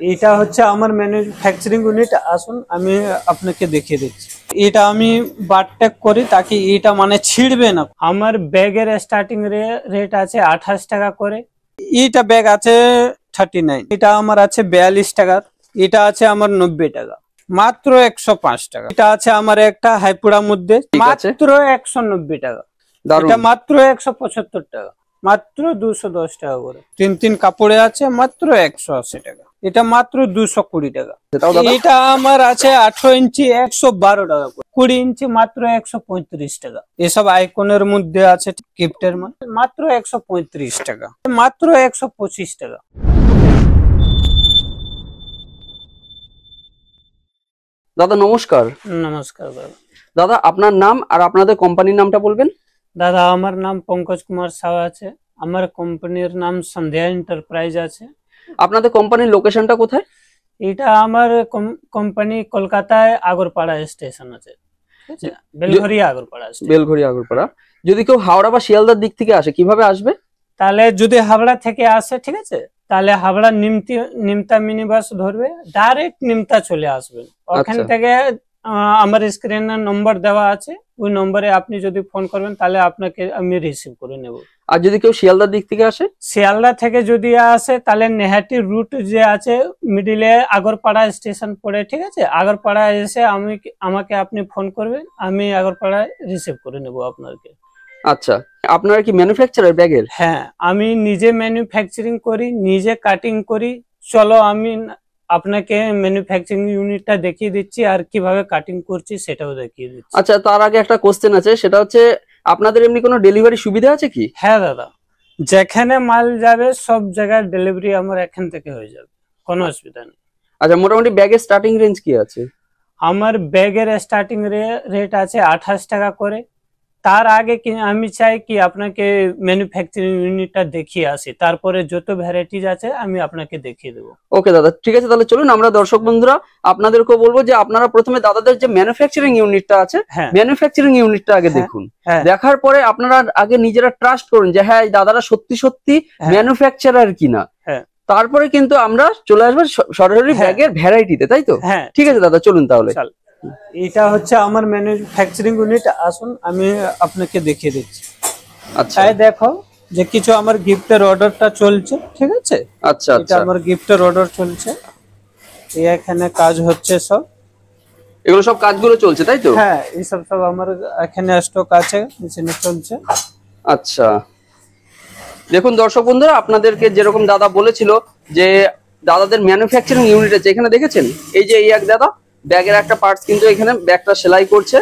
এটা হচ্ছে আমার ম্যানুফ্যাকচারিং ইউনিট। আসুন আমি আপনাকে দেখিয়ে দিচ্ছি। এটা আমি বারটেক করি তাকে এটা মানে ছিড়বে না। আমার ব্যাগের স্টার্টিং রেট আছে 28 টাকা করে। এটা ব্যাগ আছে 39, এটা আমার আছে 42 টাকা, এটা আছে আমার 90 টাকা, মাত্র 105 টাকা। এটা আছে আমার একটা হাইপুড়ার মধ্যে মাত্র 190 টাকা, এটা মাত্র 175 টাকা, মাত্র 210 টাকা করে। তিন কাপড়ে আছে মাত্র 180 টাকা, এটা মাত্র 220 টাকা। এটা আমার আছে 18 ইঞ্চি 112 টাকা করে, 20 ইঞ্চি মাত্র 135 টাকা। এসব আইকনের মধ্যে আছে গিফটের মাত্র 135 টাকা, মাত্র 125 টাকা। দাদা নমস্কার। নমস্কার দাদা। দাদা আপনার নাম আর আপনাদের কোম্পানির নামটা বলবেন। দাদা আমার নাম পঙ্কজ কুমার সাউ আছে, আমার কোম্পানির নাম সন্ধ্যা এন্টারপ্রাইজ আছে। আপনাদের কোম্পানির লোকেশনটা কোথায়? এটা আমার কোম্পানি কলকাতায় আগরপাড়া স্টেশন আছে, ঠিক আছে, বেলঘরিয়া আগরপাড়া। বেলঘরিয়া আগরপাড়া। যদি কেউ হাওড়া বা শিয়ালদার দিক থেকে আসে কিভাবে আসবে? তাহলে যদি হাওড়া থেকে আসে, ঠিক আছে, তাহলে হাওড়া নিমতা মিনি বাস ধরবে, ডাইরেক্ট নিমতা চলে আসবেন। ওখান থেকে আমার স্ক্রিনে নম্বর দেওয়া আছে, ওই নম্বরে আপনি যদি ফোন করবেন তাহলে আপনাকে আমি রিসিভ করে নেব। আর যদি কেউ শিয়ালদার দিক থেকে আসে? শিয়ালদা থেকে যদি আসে তাহলে নেহাটি রুট যে আছে মিডিলে আগরপাড়া স্টেশন পড়ে, ঠিক আছে, আগরপাড়া এসে আমাকে আপনি ফোন করবেন, আমি আগরপাড়ায় রিসিভ করে নেব আপনাকে। আচ্ছা, আপনারা কি ম্যানুফ্যাকচারার ব্যাগের? হ্যাঁ, আমি নিজে ম্যানুফ্যাকচারিং করি, নিজে কাটিং করি। চলো আমি আপনাকে ম্যানুফ্যাকচারিং ইউনিটটা দেখিয়ে দিচ্ছি আর কিভাবে কাটিং করছি সেটাও দেখিয়ে দিচ্ছি। আচ্ছা, তার আগে একটা কোশ্চেন আছে, সেটা হচ্ছে আপনাদের এমনি কোনো ডেলিভারি সুবিধা আছে কি? হ্যাঁ দাদা, যেখানে মাল যাবে সব জায়গায় ডেলিভারি আমার এখান থেকে হয়ে যাবে, কোনো অসুবিধা নেই। আচ্ছা, মোটামুটি ব্যাগের স্টার্টিং রেঞ্জ কি আছে? আমার ব্যাগের স্টার্টিং রেট আছে 28 টাকা করে। তার আগে কি আমি চাই কি আপনাকে ম্যানুফ্যাকচারিং ইউনিটটা দেখিয়ে আসি, তারপরে যত ভ্যারাইটিজ আছে আমি আপনাকে দেখিয়ে দেবো। ওকে দাদা, ঠিক আছে, তাহলে চলুন আমরা দর্শক বন্ধুরা আপনাদেরকে বলবো যে আপনারা প্রথমে দাদাদের যে ম্যানুফ্যাকচারিং ইউনিটটা আছে, ম্যানুফ্যাকচারিং ইউনিটটা আগে দেখুন। দেখার পরে আপনারা আগে নিজেরা ট্রাস্ট করুন যে হ্যাঁ দাদারা সত্যি সত্যি ম্যানুফ্যাকচারার কিনা। তারপরে কিন্তু আমরা চলে আসবো সরাসরি ব্যাগের ভ্যারাইটিতে, তাই তো? ঠিক আছে দাদা, চলুন তাহলে। এটা হচ্ছে আমার ম্যানুফ্যাকচারিং ইউনিট, আসুন আমি আপনাকে দেখিয়ে দিচ্ছি। আচ্ছা, দেখো যে কিছু আমার গিফটের অর্ডারটা চলছে, ঠিক আছে। আচ্ছা, এটা আমার গিফটের অর্ডার চলছে, এখানে কাজ হচ্ছে, সব এগুলো সব কাজগুলো চলছে, তাই তো? হ্যাঁ, এই সব আমার এখানে স্টক আছে, মেশিনে চলছে। আচ্ছা, দেখুন দর্শক বন্ধুরা, আপনাদেরকে যেরকম দাদা বলেছিল যে দাদাদের ম্যানুফ্যাকচারিং ইউনিট আছে, এখানে দেখেছেন এই যে এই এক দাদা ব্যাগের একটা পার্টস কিন্তু এখানে ব্যাগটা সেলাই করছে।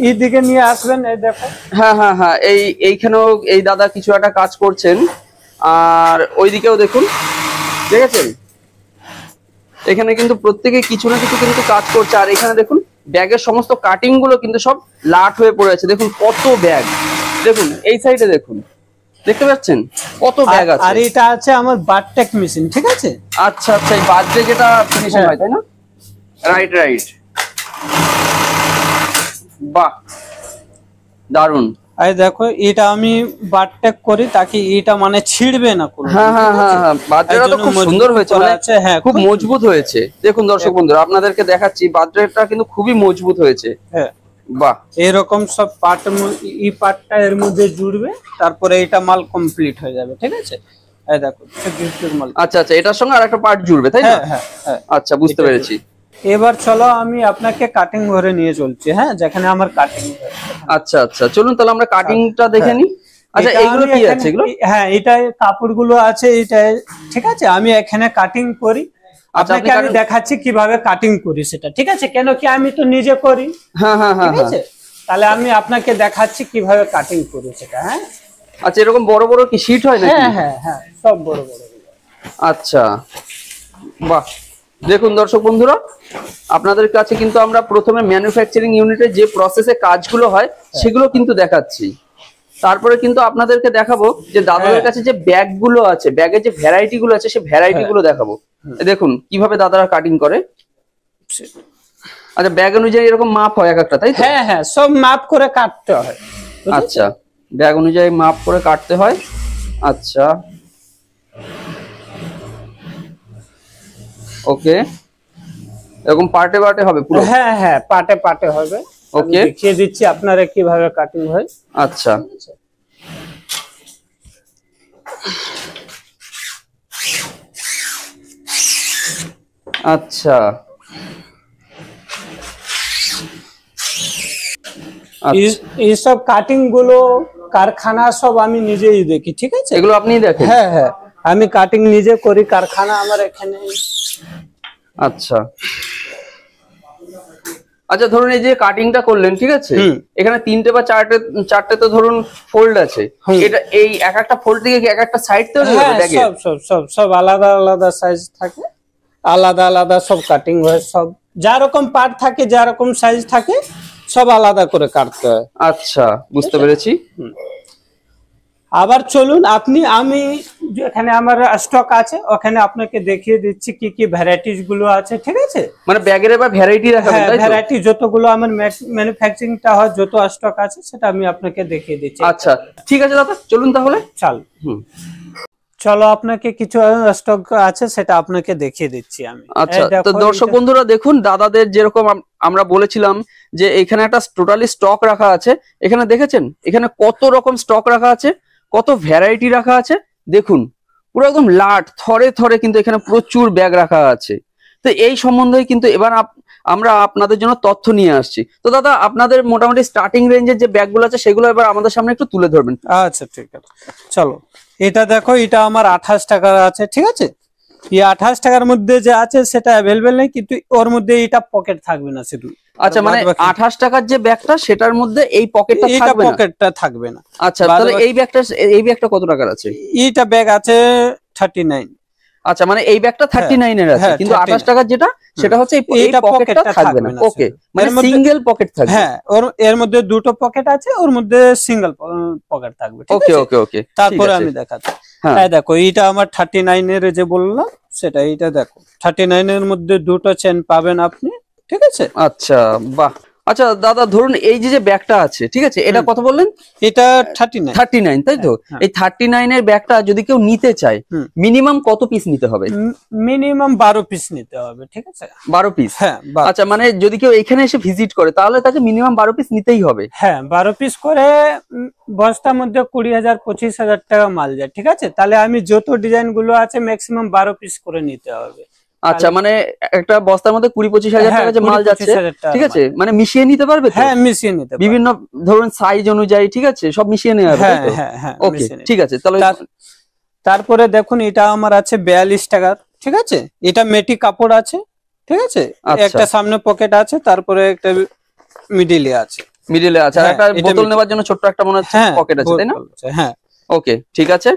এইদিকে নিয়ে আসবেন, এই দেখো। হ্যাঁ হ্যাঁ হ্যাঁ, এইখানেও এই দাদা কিছু একটা কাজ করছেন, আর ওইদিকেও দেখুন, দেখেছেন এখানে কিন্তু প্রত্যেকে কিছু না কিছু কিন্তু কাজ করছে। আর এখানে দেখুন ব্যাগের সমস্ত কাটিং গুলো কিন্তু সব লাট হয়ে পড়ে আছে। দেখুন কত ব্যাগ, দেখুন এই সাইডে দেখুন, দেখতে পাচ্ছেন কত ব্যাগ আছে। আর এটা আছে আমার বারটেক মেশিন, ঠিক আছে। আচ্ছা আচ্ছা, এই বার্থডে যেটা ফিনিশিং হয়, তাই না? রাইট রাইট, বাহ দারুন। এই দেখো এটা আমি বারটেক করি তাকে এটা মানে ছিড়বে না কোনো। হ্যাঁ হ্যাঁ হ্যাঁ হ্যাঁ, বার্থডেটা তো খুব সুন্দর হয়েছে, হ্যাঁ খুব মজবুত হয়েছে। দেখুন দর্শক বন্ধুরা আপনাদেরকে দেখাচ্ছি, বার্থডেটা কিন্তু খুবই মজবুত হয়েছে। হ্যাঁ বাহ, এরকম সব পার্ট, এই পার্টটা এর মধ্যে জুড়বে, তারপরে এটা মাল কমপ্লিট হয়ে যাবে, ঠিক আছে। এই দেখো গিফটের মাল। আচ্ছা আচ্ছা, এটার সঙ্গে আরেকটা পার্ট জুড়বে, তাই না? হ্যাঁ হ্যাঁ, আচ্ছা বুঝতে পেরেছি। এবার চলো আমি আপনাকে কাটিং ঘরে নিয়ে চলছি, হ্যাঁ, যেখানে আমার কাটিং। আচ্ছা আচ্ছা, চলুন তাহলে আমরা কাটিংটা দেখে নিই। আচ্ছা, এগুলো কি আছে? এগুলো হ্যাঁ, এটা কাপড়গুলো আছে, এটা ঠিক আছে। আমি এখানে কাটিং করি, আপনাকে আমি দেখাচ্ছি কিভাবে কাটিং করি সেটা, ঠিক আছে। কেন কি আমি তো নিজে করি। হ্যাঁ হ্যাঁ হ্যাঁ, ঠিক আছে, তাহলে আমি আপনাকে দেখাচ্ছি কিভাবে কাটিং করি সেটা। হ্যাঁ আচ্ছা, এরকম বড় বড় কি শীট হয় নাকি? হ্যাঁ হ্যাঁ হ্যাঁ, সব বড় বড়। আচ্ছা বাহ, দেখুন দর্শক বন্ধুরা আপনাদের কাছে কিন্তু আমরা প্রথমে ম্যানুফ্যাকচারিং ইউনিটে যে প্রসেসে কাজগুলো হয় সেগুলো কিন্তু দেখাচ্ছি। তারপরে কিন্তু আপনাদেরকে দেখাবো যে দাদাদের কাছে যে ব্যাগ গুলো আছে, ব্যাগের যে ভ্যারাইটি গুলো আছে সেই ভ্যারাইটি গুলো দেখাবো। দেখুন কিভাবে দাদারা কাটিং করে। আচ্ছা, ব্যাগ অনুযায়ী এরকম মাপ হয় এক একটা, তাই তো? হ্যাঁ হ্যাঁ, সব মাপ করে কাটতে হয়। আচ্ছা, ব্যাগ অনুযায়ী মাপ করে কাটতে হয়। আচ্ছা, ওকে, এরকম পার্টে পার্টে হবে পুরো? হ্যাঁ হ্যাঁ, পার্টে পার্টে হবে। ওকে, দেখিয়ে দিচ্ছি আপনারা কিভাবে কাটিং হয়। আচ্ছা আচ্ছা এইসব কাটিং গুলো কারখানা সব আমি নিজেই দেখি, ঠিক আছে? এগুলো আপনিই দেখেন? হ্যাঁ হ্যাঁ, আমি কাটিং নিজে করি, কারখানা আমার এখানে। আচ্ছা আচ্ছা, ধরুন এই যে কাটিংটা করলেন, ঠিক আছে, এখানে 3টে বা 4টে তো ধরুন ফোল্ড আছে, এটা এই এক একটা ফোল্ড থেকে এক একটা সাইড তৈরি হবে ব্যাগে? সব সব সব সব আলাদা আলাদা সাইজ থাকে, আলাদা আলাদা সব কাটিং হয়, সব যা রকম পার্ট থাকে, যা রকম সাইজ থাকে, সব আলাদা করে কাটতে হয়। আচ্ছা, বুঝতে পেরেছি। আবার চলুন আমি যেখানে আমার স্টক আছে ওখানে আপনাকে দেখিয়ে দিচ্ছি কি কি ভ্যারাইটিস গুলো আছে, ঠিক আছে? মানে ব্যাগের এবার ভ্যারাইটি রাখাবেন, তাই তো? ভ্যারাইটি যতগুলো আমার ম্যানুফ্যাকচারিংটা হয়, যত স্টক আছে সেটা আমি আপনাকে দেখিয়ে দিচ্ছি। আচ্ছা ঠিক আছে দাদা, চলুন তাহলে। চলো, আপনাকে কিছু স্টক আছে সেটা আপনাকে দেখিয়ে দিচ্ছি আমি। আচ্ছা, তো দর্শক বন্ধুরা দেখুন, দাদাদের যেরকম আমরা বলেছিলাম যে এখানে একটা টোটালি স্টক রাখা আছে, এখানে দেখেছেন এখানে কত রকম স্টক রাখা আছে, কত ভ্যারাইটি রাখা আছে, দেখুন পুরো একদম লাট থরে থরে কিন্তু এখানে প্রচুর ব্যাগ রাখা আছে। তো এই সম্বন্ধে কিন্তু এবার আমরা আপনাদের জন্য তথ্য নিয়ে আসছি। তো দাদা, আপনাদের মোটামুটি স্টার্টিং রেঞ্জের যে ব্যাগগুলো আছে সেগুলো এবার আমাদের সামনে একটু তুলে ধরবেন। আচ্ছা ঠিক আছে, চলো। এটা দেখো, এটা আমার 28 টাকার আছে, ঠিক আছে? এই 28 টাকার মধ্যে যে আছে সেটা অ্যাভেলেবেল নেই, কিন্তু ওর মধ্যে এটা পকেট থাকবে না শুধু। আচ্ছা, মানে 28 টাকার যে ব্যাগটা সেটার মধ্যে এই পকেটটা থাকবে না? পকেটটা থাকবে না। আচ্ছা, তাহলে এই ব্যাগটা কত টাকার আছে? এইটা ব্যাগ আছে 39। আচ্ছা, মানে এই ব্যাগটা 39 এর আছে, কিন্তু 28 টাকার যেটা সেটা হচ্ছে এই পকেটটা থাকবে না। ওকে, মানে সিঙ্গেল পকেট থাকবে। হ্যাঁ, এর মধ্যে দুটো পকেট আছে, ওর মধ্যে সিঙ্গেল পকেট থাকবে, ঠিক আছে? ওকে ওকে ওকে, তারপরে আমি দেখাচ্ছি। এই দেখো, এইটা আমার 39 এর যে বললাম সেটা, এইটা দেখো 39 এর মধ্যে দুটো চেন পাবেন আপনি, ঠিক আছে? আচ্ছা, বাহ। আচ্ছা দাদা, ধরুন এই যে ব্যাগটা আছে, ঠিক আছে, এটা কত বললেন? এটা 39, তাই তো? এই 39 এর ব্যাগটা যদি কেউ নিতে চায়, মিনিমাম কত পিস নিতে হবে? মিনিমাম 12 পিস নিতে হবে, ঠিক আছে? 12 পিস? হ্যাঁ। আচ্ছা, মানে যদি কেউ এখানে এসে ভিজিট করে তাহলে তাকে মিনিমাম 12 পিস নিতেই হবে? হ্যাঁ, 12 পিস করে বস্তার মধ্যে 20,000-25,000 টাকা মাল যায়, ঠিক আছে? তাহলে আমি যত ডিজাইন গুলো আছে ম্যাক্সিমাম 12 পিস করে নিতে হবে। আচ্ছা, মানে একটা বস্তার মধ্যে 20-25 হাজার টাকা যে মাল যাচ্ছে, ঠিক আছে, মানে মিশিয়ে নিতে পারবে? হ্যাঁ, মিশিয়ে নিতে পারবে, বিভিন্ন ধরুন সাইজ অনুযায়ী, ঠিক আছে, সব মিশিয়ে নেওয়া হবে। হ্যাঁ, ওকে, ঠিক আছে। তাহলে তারপরে দেখুন, এটা আমার আছে 42 টাকার, ঠিক আছে? এটা মেটি কাপড় আছে, ঠিক আছে? একটা সামনে পকেট আছে, তারপরে একটা মিডিলে আছে। আর একটা বোতল নেওয়ার জন্য ছোট্ট একটা মনে হচ্ছে পকেট আছে, তাই না? হ্যাঁ, ওকে, ঠিক আছে।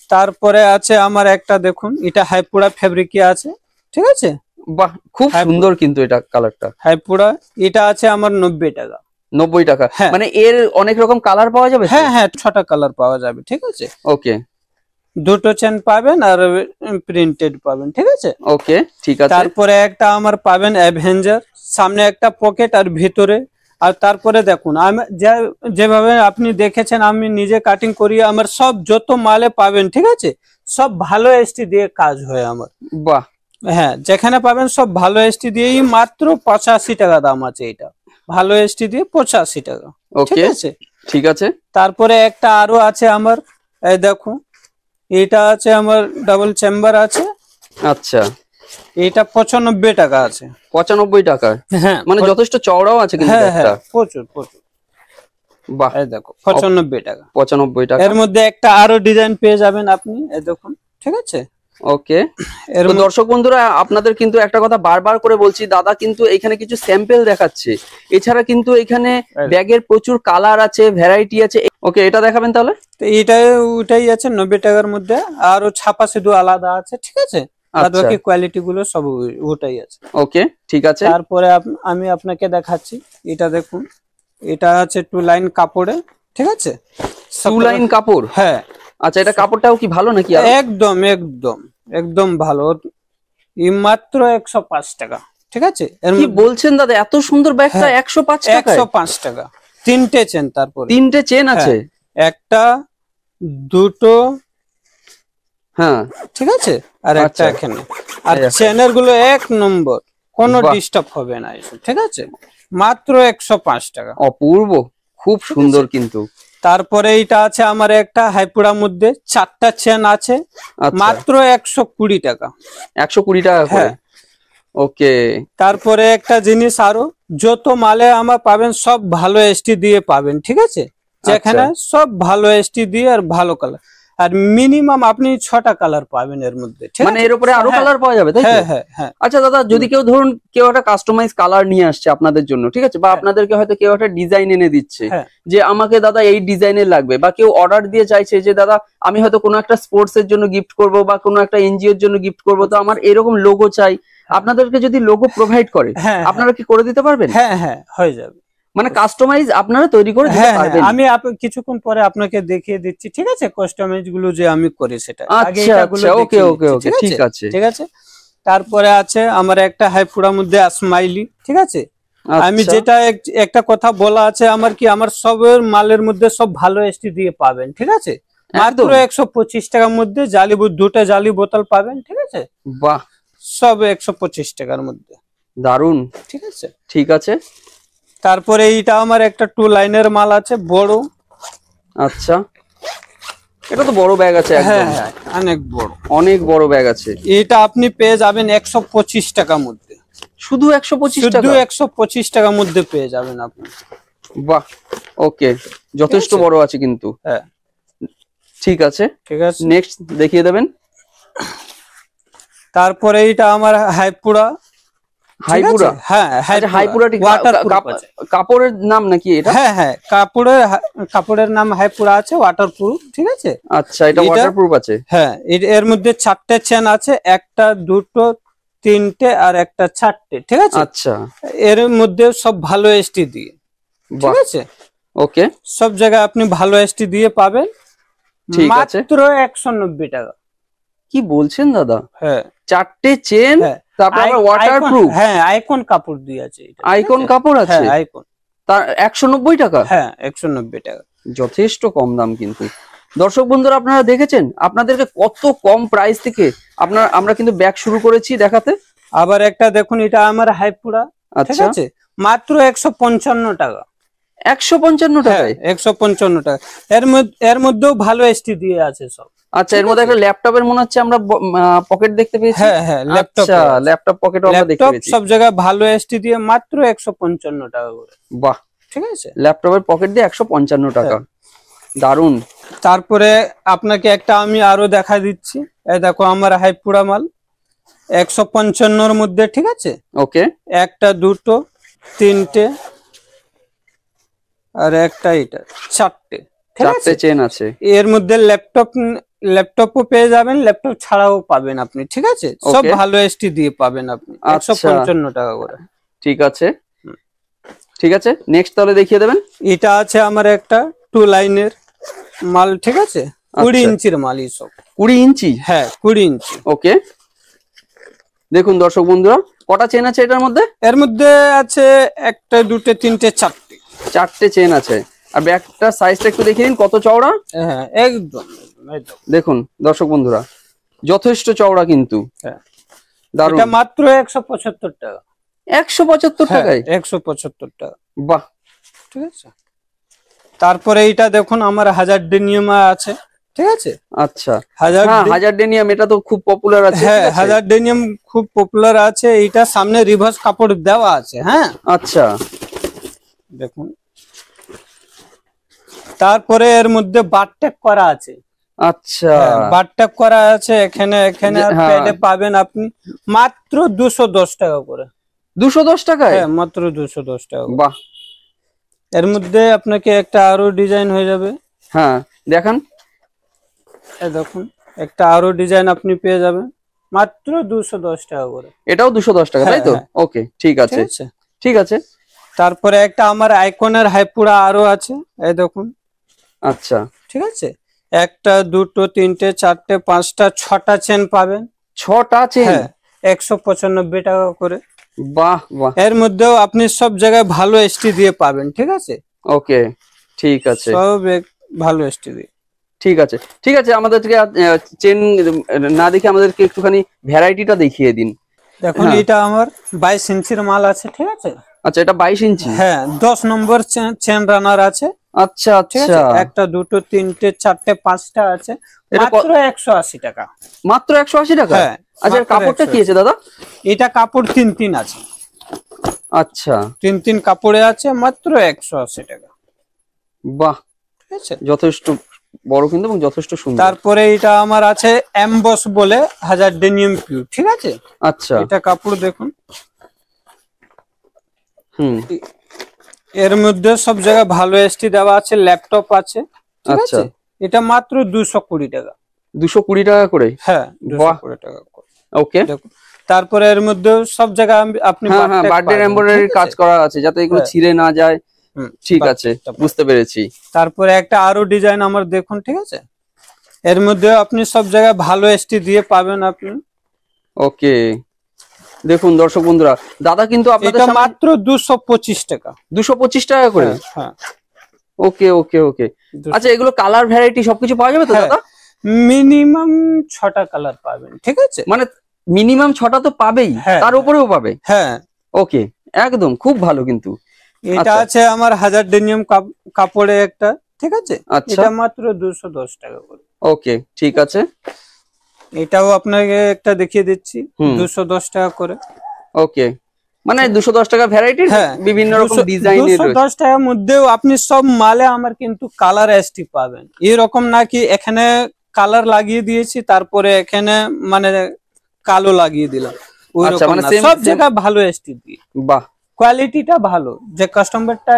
তারপরে আছে আমার একটা, দেখুন, এটা হাইপুরা ফেব্রিকে আছে, ঠিক আছে? বাহ, খুব সুন্দর কিন্তু এটা কালারটা। হাইপুরা, এটা আছে আমার 90 টাকা। 90 টাকা? মানে এর অনেক রকম কালার পাওয়া যাবে? হ্যাঁ, 6টা কালার পাওয়া যাবে, ঠিক আছে? ওকে, দুটো চেন পাবেন আর প্রিন্টেড পাবেন, ঠিক আছে? ওকে, ঠিক আছে। তারপরে একটা আমার পাবেন অ্যাভেঞ্জার, সামনে একটা পকেট আর ভিতরে। আর তারপরে দেখুন, আমি যেভাবে আপনি দেখেছেন আমি নিজে কাটিং করি, আমার সব যত মালে পাবেন, ঠিক আছে, সব ভালো এসটি দিয়ে কাজ হয় আমার। বাহ। হ্যাঁ, যেখানে পাবেন সব ভালো এসটি দিয়েই, মাত্র 85 টাকা দাম আছে এটা, ভালো এসটি দিয়ে 85 টাকা, ঠিক আছে? ঠিক আছে। তারপরে একটা আরো আছে আমার, এই দেখুন, এটা আছে আমার ডাবল চেম্বার আছে। আচ্ছা, এটা 95 টাকা আছে। 95 টাকা? হ্যাঁ, মানে যথেষ্ট চওড়াও আছে কিন্তু একটা। প্রচুর। বাহ, এই দেখো 95 টাকা। 95 টাকা। এর মধ্যে একটা আরো ডিজাইন পেয়ে যাবেন আপনি, এই দেখুন, ঠিক আছে? ওকে। তো দর্শক বন্ধুরা, আপনাদের কিন্তু একটা কথা বারবার করে বলছি, দাদা কিন্তু এখানে কিছু স্যাম্পল দেখাচ্ছে, এছাড়া কিন্তু এখানে ব্যাগের প্রচুর কালার আছে, ভ্যারাইটি আছে। ওকে, এটা দেখাবেন তাহলে? তো ওইটাই আছে 90 টাকার মধ্যে, আরো ছাপা শুধু আলাদা আছে, ঠিক আছে? বাকি কোয়ালিটি গুলো সব ওটাই আছে। ওকে, ঠিক আছে। তারপরে আমি আপনাকে দেখাচ্ছি, এটা দেখুন, এটা আছে 2 লাইন কাপড়ে, ঠিক আছে? 2 লাইন কাপড়? হ্যাঁ। আচ্ছা, এটা কাপড়টাও কি ভালো নাকি? একদম ভালো, মাত্র 105 টাকা, ঠিক আছে? কি বলছেন দাদা, এত সুন্দর ব্যাগটা 105 টাকা? 105 টাকা, 3টে চেন, তারপরে 3টে চেন আছে, একটা, দুটো, হ্যাঁ, ঠিক আছে, আর একটা এখানে, আর চেনের গুলো 1 নম্বর, কোনো ডিস্টার্ব হবে না এসব, ঠিক আছে? মাত্র 105 টাকা। অপূর্ব, খুব সুন্দর কিন্তু। তারপরে এটা আছে আমার একটা হাইপুরার মধ্যে 4টা চেন আছে, মাত্র 120 টাকা। 120 টাকা করে, ওকে। তারপরে একটা জিনিস আরো, যত মালে আমার পাবেন সব ভালো এসটি দিয়ে পাবেন, ঠিক আছে? যেখানে সব ভালো এসটি দিয়ে আর ভালো কালার, আর মিনিমাম আপনি 6টা কালার পাবেন এর মধ্যে, মানে এর উপরে আরো কালার পাওয়া যাবে, তাই তো? হ্যাঁ। আচ্ছা দাদা, যদি কেউ ধরুন কেউ একটা কাস্টমাইজ কালার নিয়ে আসছে আপনাদের জন্য, ঠিক আছে, বা আপনাদেরকে হয়তো কেউ একটা ডিজাইন এনে দিচ্ছে যে আমাকে দাদা এই ডিজাইনের লাগবে, বা কেউ অর্ডার দিয়ে চাইছে যে দাদা আমি হয়তো কোনো একটা স্পোর্টস এর জন্য গিফট করব বা কোনো একটা এনজিওর জন্য গিফট করব, তো আমার এরকম লোগো চাই, আপনাদেরকে যদি লোগো প্রোভাইড করে আপনারা কি করে দিতে পারবেন? হ্যাঁ, হয়ে যাবে। মানে কাস্টমাইজ আপনারা তৈরি করে দিতে পারবেন? আমি কিছুক্ষণ পরে আপনাকে দেখিয়ে দিচ্ছি, ঠিক আছে? কাস্টমাইজ গুলো যে আমি করি সেটা আচ্ছা, ওকে, ঠিক আছে। তারপরে আছে আমার একটা হাইপুরার মধ্যে স্মাইলি, ঠিক আছে? আমি যেটা একটা কথা বলা আছে আমার, কি আমার সবের মালের মধ্যে সব ভালো এসটি দিয়ে পাবেন, ঠিক আছে? মাত্র 125 টাকার মধ্যে দুটো জালি বোতল পাবেন, ঠিক আছে? বাহ, সব 125 টাকার মধ্যে, দারুন, ঠিক আছে? ঠিক আছে। তারপরে এইটা আমার একটা 2 লাইনের মাল আছে, বড়। আচ্ছা, এটা তো বড় ব্যাগ আছে একদম। হ্যাঁ, অনেক বড় ব্যাগ আছে। এটা আপনি পেয়ে যাবেন 125 টাকার মধ্যে। শুধু 125 টাকা? শুধু 125 টাকার মধ্যে পেয়ে যাবেন আপনি। বাহ, ওকে, যথেষ্ট বড় আছে কিন্তু। হ্যাঁ, ঠিক আছে। নেক্সট দেখিয়ে দেবেন। তারপরে এটা আমার হাইপুরা। হ্যাঁ, হাইপুরা কাপড়ের নাম নাকি এটা? হ্যাঁ, কাপড়ের নাম হাইপুরা আছে, ওয়াটারপ্রুফ, ঠিক আছে? আচ্ছা, এটা ওয়াটারপ্রুফ আছে। হ্যাঁ, এর মধ্যে 4টে চেন আছে, একটা, দুটো, তিনটে আর একটা 4টে, ঠিক আছে? আচ্ছা, এর মধ্যে সব ভালো এসটি দিয়ে, ঠিক আছে? ওকে, সব জায়গায় আপনি ভালো এসটি দিয়ে পাবেন, ঠিক আছে। মাত্র 190 টাকা। কি বলছেন দাদা? হ্যাঁ, 4টে চেন, তারপর আবার ওয়াটারপ্রুফ। হ্যাঁ, আইকন কাপড় দিয়ে আছে এটা। আইকন কাপড় আছে? হ্যাঁ, আইকন। তার 190 টাকা? হ্যাঁ, 190 টাকা। যথেষ্ট কম দাম কিন্তু। দর্শক বন্ধুরা, আপনারা দেখেছেন আপনাদেরকে কত কম প্রাইস থেকে আমরা কিন্তু ব্যাগ শুরু করেছি দেখাতে। আবার একটা দেখুন, এটা আমার হাইপুরা, ঠিক আছে? মাত্র 155 টাকা। 155 টাকায়? 155 টাকা। এর মধ্যেও ভালো এসটি দিয়ে আছে সব। আচ্ছা, এর মধ্যে একটা ল্যাপটপের মনে হচ্ছে আমরা পকেট দেখতে পেয়েছি। হ্যাঁ, ল্যাপটপ পকেটও আমরা দেখতে পেয়েছি। সব জায়গায় ভালো এসটি দিয়ে মাত্র 155 টাকা করে। বাহ, ঠিক আছে। ল্যাপটপের পকেট দিয়ে 155 টাকা, দারুন। তারপরে আপনাকে একটা আমি আরো দেখা দিচ্ছি, এই দেখো আমার হাইপুরা মাল 155 মধ্যে, ঠিক আছে? ওকে, একটা, দুটো, তিনটে আর একটা, এটা 4টে, ঠিক আছে? 4টে চেন আছে। এর মধ্যে ল্যাপটপও পেয়ে যাবেন, ল্যাপটপ ছাড়াও পাবেন আপনি, ঠিক আছে? সব ভালো এসটি দিয়ে পাবেন আপনি, 155 টাকা করে। ঠিক আছে, ঠিক আছে। নেক্সট তাহলে দেখিয়ে দেবেন। এটা আছে আমার একটা 2 লাইনের মাল, ঠিক আছে? 20 ইঞ্চির মাল সব। 20 ইঞ্চি? হ্যাঁ, 20 ইঞ্চি। ওকে, দেখুন দর্শক বন্ধুরা, কটা চেন আছে এটার মধ্যে? এর মধ্যে আছে একটা, দুটো, তিনটে, 4টে চেন আছে। আর ব্যাগটার সাইজটা একটু দেখিয়ে দিন, কত চওড়া? হ্যাঁ, একদম। দেখুন দর্শক বন্ধুরা, যথেষ্ট চওড়া কিন্তু। হ্যাঁ, দারুণ। এটা মাত্র 175 টাকা। 175 টাকায়? 175 টাকা। বাহ, ঠিক আছে। তারপরে এইটা দেখুন আমার 1000 ডেনিয়াম আছে, ঠিক আছে? আচ্ছা, 1000 ডেনিয়াম, এটা তো খুব পপুলার আছে। হ্যাঁ, 1000 ডেনিয়াম খুব পপুলার আছে। এইটা সামনে রিভার্স কাপড় দেওয়া আছে। হ্যাঁ, আচ্ছা, দেখুন। তারপরে এর মধ্যে বারটেক করা আছে। আচ্ছা, বারটেক করা আছে এখানে আর প্যাডে পাবেন আপনি মাত্র 210 টাকা করে। 210 টাকায়? হ্যাঁ, মাত্র 210 টাকা। বাহ, এর মধ্যে আপনাকে একটা আরো ডিজাইন হয়ে যাবে। হ্যাঁ, দেখান। এই দেখুন, একটা আরো ডিজাইন আপনি পেয়ে যাবেন মাত্র 210 টাকা করে। এটাও 210 টাকা, তাই তো? ওকে, ঠিক আছে, ঠিক আছে। তারপরে একটা আমার আইকনের হাইপুরা আরো আছে, এই দেখুন। আচ্ছা, ঠিক আছে। একটা, দুটো, তিনটে, চারটে, পাঁচটা, 6টা চেন পাবেন। 6টা চেন? 195 টাকা করে। বাহ বাহ। এর মধ্যেও আপনি সব জায়গায় ভালো এসটি দিয়ে পাবেন, ঠিক আছে? ওকে, ঠিক আছে, সব ভালো এসটি দিয়ে। ঠিক আছে, ঠিক আছে, আমাদেরকে চেন না দেখে আমাদেরকে একটুখানি ভ্যারাইটিটা দেখিয়ে দিন। দেখুন এটা আমার 22 ইঞ্চির মাল আছে, ঠিক আছে। আচ্ছা, এটা 22 ইঞ্চি। হ্যাঁ, 10 নম্বর চেন রানার আছে। আচ্ছা ঠিক আচ্ছা, আছে, একটা দুটো তিনটে চারটে পাঁচটা আছে, মাত্র 180 টাকা। মাত্র 180 টাকা? হ্যাঁ। আচ্ছা, কাপড়টা কি আছে দাদা? এটা কাপড় 3 আছে। আচ্ছা, 3 কাপড়ে আছে, মাত্র 180 টাকা। বাহ, ঠিক আছে, যথেষ্ট বড় কিন্তু এবং যথেষ্ট সুন্দর। তারপরে এটা আমার আছে এমবস বলে 1000 ডেনিয়াম পিউ, ঠিক আছে। আচ্ছা, এটা কাপড় দেখুন। এর মধ্যে সব জায়গায় ভালো এসটি দেওয়া আছে, ল্যাপটপ আছে, ঠিক আছে। এটা মাত্র 220 টাকা। 220 টাকা করে? হ্যাঁ, 220 টাকা করে। ওকে, তারপরে এর মধ্যে সব জায়গায় আপনি বার্থডে এমব্রয়ডারি কাজ করা আছে, যাতে এগুলো ছিঁড়ে না যায়। ঠিক আছে, বুঝতে পেরেছি। তারপরে একটা আরো ডিজাইন আমার দেখুন, ঠিক আছে। এর মধ্যে আপনি সব জায়গায় ভালো এসটি দিয়ে পাবেন আপনি। ওকে, দেখুন দর্শক বন্ধুরা, দাদা কিন্তু আপনাদের মাত্র 225 টাকা। 225 টাকা করে? হ্যাঁ। ওকে ওকে ওকে। আচ্ছা, এগুলো কালার ভ্যারাইটি সবকিছু পাওয়া যাবে তো দাদা? মিনিমাম 6টা কালার পাবেন, ঠিক আছে। মানে মিনিমাম 6টা তো পাবেই, তার উপরেও পাবে? হ্যাঁ। ওকে, একদম খুব ভালো। কিন্তু এটা আছে আমার 1000 ডেনিয়াম কাপড়ে একটা, ঠিক আছে। এটা মাত্র 210 টাকা করে। ওকে, ঠিক আছে। এটাও আপনাকে একটা দেখিয়ে দিচ্ছি, 210 টাকা করে। ওকে, মানে 210 টাকা ভ্যারাইটির বিভিন্ন রকম ডিজাইনের। 210 টাকার মধ্যেও আপনি সব মালে আমার কিন্তু কালার এসটি পাবেন। এরকম নাকি এখানে কালার লাগিয়ে দিয়েছি, তারপরে এখানে মানে কালো লাগিয়ে দিলাম, সব জায়গায় ভালো এসটি দিই। বাহ, কোয়ালিটিটা ভালো, যে কাস্টমারটা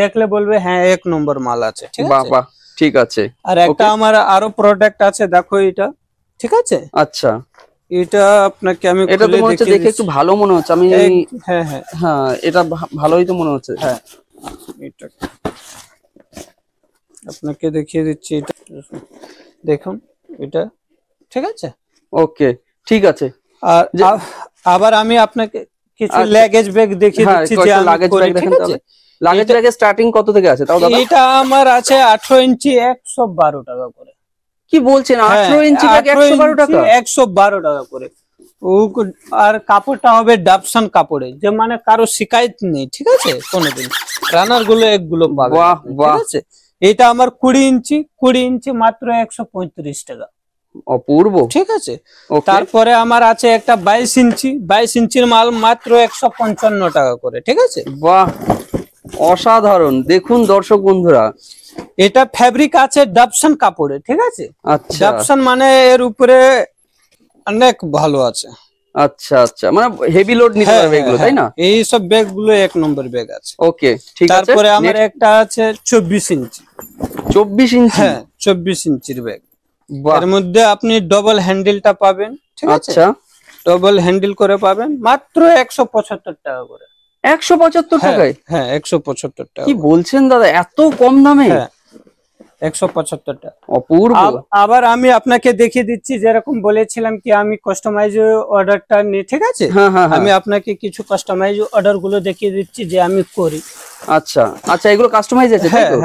দেখলে বলবে হ্যাঁ 1 নম্বর মাল আছে, ঠিক আছে। বাহ, ঠিক আছে। আর একটা আমার আরো প্রোডাক্ট আছে, দেখো এটা, ঠিক আছে। আচ্ছা, এটা আপনাকে আমি এটা তো মনে হচ্ছে দেখে একটু ভালো মনে হচ্ছে। আমি হ্যাঁ হ্যাঁ হ্যাঁ, এটা ভালোই তো মনে হচ্ছে। হ্যাঁ, এটা আপনাকে দেখিয়ে দিচ্ছি। এটা দেখুন, এটা ঠিক আছে। ওকে, ঠিক আছে। আর আবার আমি আপনাকে কিছু লাগেজ ব্যাগ দেখিয়ে দিচ্ছি, যে লাগেজ ব্যাগ দেখেন তাহলে। লাগেজ ব্যাগের স্টার্টিং কত থেকে আছে তাও দাদা? এটা আমার আছে 18 ইঞ্চি 112 টাকা করে। কি বলছেন? 18 ইঞ্চি ব্যাগ 112 টাকা? 112 টাকা করে। আর কাপড়টা হবে ডাবসান কাপড়ে, যে মানে কারো শিকায়ত নেই, ঠিক আছে। কোনোদিন রানার গুলো একগুলো পাবে, ঠিক আছে। এটা আমার 20 ইঞ্চি মাত্র 135 টাকা। অপূর্ব, ঠিক আছে। তারপরে আমার আছে একটা 22 ইঞ্চির মাল মাত্র 155 টাকা করে, ঠিক আছে। বাহ, অসাধারণ। দেখুন দর্শক বন্ধুরা, এটা ফ্যাব্রিক আছে ডাবসান কাপড়ে, ঠিক আছে। আচ্ছা, ডাবসান মানে এর উপরে অনেক ভালো আছে। আচ্ছা আচ্ছা, মানে হেভি লোড নিতে পারবে এগুলো, তাই না? এই সব ব্যাগ গুলো 1 নম্বর ব্যাগ আছে। ওকে, ঠিক আছে। তারপরে আমার একটা আছে 24 ইঞ্চি। 24 ইঞ্চি? হ্যাঁ, 24 ইঞ্চির ব্যাগ। এর মধ্যে আপনি ডবল হ্যান্ডেলটা পাবেন, ঠিক আছে। আচ্ছা, ডবল হ্যান্ডেল করে পাবেন মাত্র 175 টাকা করে। 175 টাকায়? হ্যাঁ, 175 টাকা। কি বলছেন দাদা, এত কম দামে? হ্যাঁ, 175 টাকা। অপূর্ব। আবার আমি আপনাকে দেখিয়ে দিচ্ছি, যেরকম বলেছিলাম কি আমি কাস্টমাইজ অর্ডারটা নিই, ঠিক আছে। আমি আপনাকে কিছু কাস্টমাইজ অর্ডার গুলো দেখিয়ে দিচ্ছি, যে আমি করি। আচ্ছা আচ্ছা, এগুলো কাস্টমাইজ আছে, তাই তো?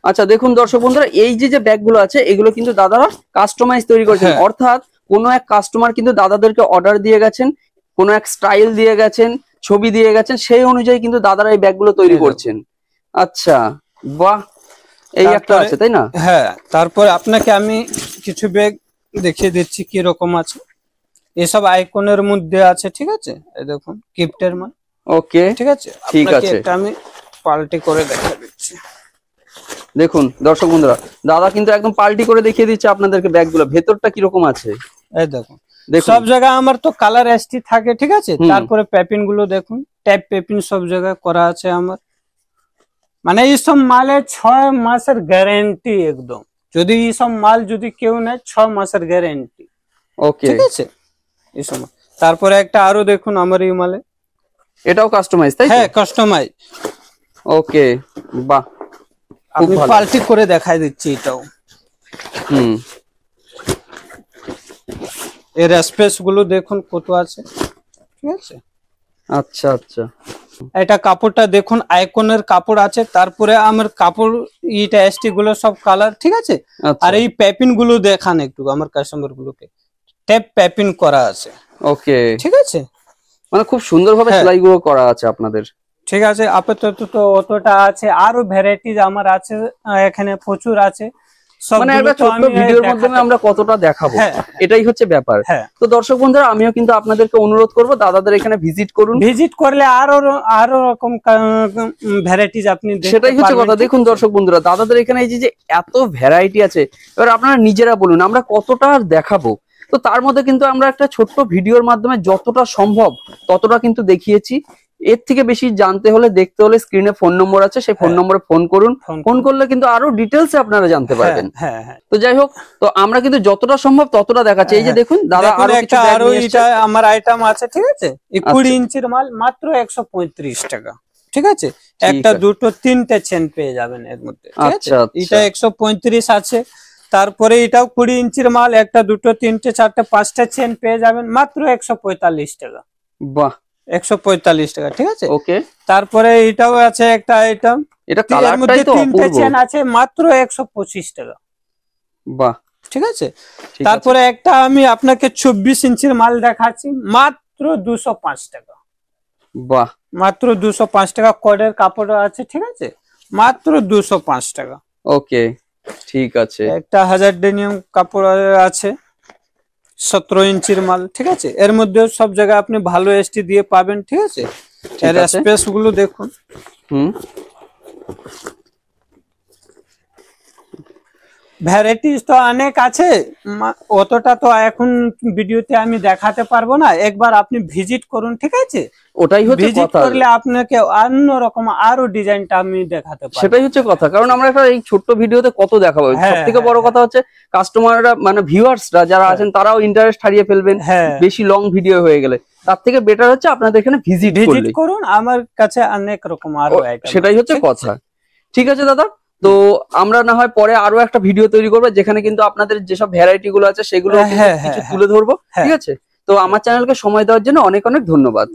আচ্ছা, দেখুন দর্শক বন্ধুরা, এই যে ব্যাগ গুলো আছে, এগুলো কিন্তু দাদারা কাস্টমাইজ তৈরি করেছেন। অর্থাৎ কোনো এক কাস্টমার কিন্তু দাদাদেরকে অর্ডার দিয়ে গেছেন, কোনো এক স্টাইল দিয়ে গেছেন, ছবি দিয়ে গেছেন, সেই অনুযায়ী কিন্তু দাদারা এই ব্যাগগুলো তৈরি করছেন। আচ্ছা, বাহ, এই একটা আছে, তাই না? হ্যাঁ, তারপরে আপনাকে আমি কিছু ব্যাগ দেখিয়ে দিচ্ছি কি রকম আছে। এসব আইকনের মধ্যে আছে, ঠিক আছে। এই দেখুন, গিফটের মাল। ওকে, ঠিক আছে, ঠিক আছে। এটা আমি পাল্টি করে দেখিয়ে দিচ্ছি। দেখুন দর্শক বন্ধুরা, দাদা কিন্তু একদম পাল্টি করে দেখিয়ে দিচ্ছে আপনাদেরকে ব্যাগগুলো। ভেতরটা কি রকম আছে এই দেখুন। সব জায়গায় আমার তো কালার এসটি থাকে, ঠিক আছে। তারপরে পেপিন গুলো দেখুন, ট্যাপ পেপিন সব জায়গায় করা আছে আমার। মানে এইসব মালে 6 মাসের গ্যারেন্টি একদম। যদি এইসব মাল যদি কেউ নেয়, 6 মাসের গ্যারেন্টি। ওকে, ঠিক আছে। এইসব তারপরে একটা আরো দেখুন আমার এই মালে, এটাও কাস্টমাইজ, তাই? হ্যাঁ, কাস্টমাইজ। ওকে, বাহ, আমি পাল্টি করে দেখাই দিচ্ছি এটাও। এর স্পেস গুলো দেখুন কত আছে, ঠিক আছে। আচ্ছা আচ্ছা, এটা কাপড়টা দেখুন, আইকনের কাপড় আছে, তারপরে আমার কাপড় এটা এসটি গুলো সব কালার, ঠিক আছে। আচ্ছা। আর এই প্যাপিন গুলো দেখান একটু আমার কাস্টমার গুলোকে, ট্যাপ প্যাপিন করা আছে, ওকে, ঠিক আছে। মানে খুব সুন্দরভাবে হ্যাঁ। সেলাই গুলো করা আছে আপনাদের। ঠিক আছে, আপাতত তো অতটা আছে, আরো ভ্যারাইটিজ আমার আছে, এখানে প্রচুর আছে। মানে একটা ছোট্ট ভিডিওর মাধ্যমে আমরা কতটা দেখাবো, এটাই হচ্ছে ব্যাপার। তো দর্শক বন্ধুরা, আমিও কিন্তু আপনাদেরকে অনুরোধ করব দাদাদের এখানে ভিজিট করুন। ভিজিট করলে আরো রকম ভ্যারাইটিজ আপনি দেখতে সেটাই হচ্ছে পারবেন, কথা। দেখুন দর্শক বন্ধুরা, দাদাদের এখানে এই যে এত ভ্যারাইটি আছে, এবার আপনারা নিজেরা বলুন আমরা কতটা আর দেখাবো। তো তার মধ্যে কিন্তু আমরা একটা ছোট্ট ভিডিওর মাধ্যমে যতটা সম্ভব ততটা কিন্তু দেখিয়েছি। এর থেকে বেশি জানতে হলে, দেখতে হলে স্ক্রিনে ফোন নম্বর আছে, সেই ফোন নম্বরে ফোন করুন। ফোন করলে কিন্তু আরো ডিটেলসে আপনারা জানতে পারবেন। তো যাই হোক, তো আমরা কিন্তু যতটা সম্ভব ততটা দেখাচ্ছি। এই যে দেখুন দাদা, আরো কিছু আরো এটা আমার আইটেম আছে, ঠিক আছে। 20 ইঞ্চির মাল মাত্র 135 টাকা, ঠিক আছে। একটা দুটো তিনটে চেন পেয়ে যাবেন এর মধ্যে, ঠিক আছে। এটা 135 আছে। তারপরে এটাও 20 ইঞ্চির মাল, একটা দুটো তিনটে চারটে পাঁচটা চেন পেয়ে যাবেন মাত্র 145 টাকা। বাহ, 145 টাকা, ঠিক আছে। ওকে। তারপরে এটাও আছে একটা আইটেম, এটা কালারটাই তো তিনটে অপূর্ব, চেন আছে মাত্র 125 টাকা। বাহ, ঠিক আছে। তারপরে একটা আমি আপনাকে 24 ইঞ্চির মাল দেখাচ্ছি মাত্র 205 টাকা। বাহ, মাত্র 205 টাকা। কডের কাপড় আছে, ঠিক আছে, মাত্র 205 টাকা। ওকে, ঠিক আছে। একটা 1000 ডেনিয়াম কাপড় আছে 17 ইঞ্চির মাল, ঠিক আছে। এর মধ্যে সব জায়গায় আপনি ভালো এসটি দিয়ে পাবেন, ঠিক আছে। এর স্পেস গুলো দেখুন। ভ্যারাইটিস তো অনেক আছে, অতটা তো এখন ভিডিওতে আমি দেখাতে পারবো না। একবার আপনি ভিজিট করুন, ঠিক আছে। ওটাই হচ্ছে কথা, ভিজিট করলে আপনাকে অন্য রকম আরো ডিজাইনটা আমি দেখাতে পারবো। সেটাই হচ্ছে কথা, কারণ আমরা একটা এই ছোট্ট ভিডিওতে কত দেখাবো। সবথেকে বড় কথা হচ্ছে কাস্টমাররা, মানে ভিউয়ার্সরা যারা আছেন তারাও ইন্টারেস্ট হারিয়ে ফেলবেন বেশি লং ভিডিও হয়ে গেলে। তার থেকে বেটার হচ্ছে আপনাদের এখানে ভিজিট করুন। আমার কাছে অনেক রকম আরো আইটেম, সেটাই হচ্ছে কথা। ঠিক আছে দাদা, তো আমরা না হয় পরে আরো একটা ভিডিও তৈরি করবো, যেখানে কিন্তু আপনাদের যেসব ভ্যারাইটি গুলো আছে সেগুলো কিছু তুলে ধরবো, ঠিক আছে। তো আমার চ্যানেলকে সময় দেওয়ার জন্য অনেক অনেক ধন্যবাদ।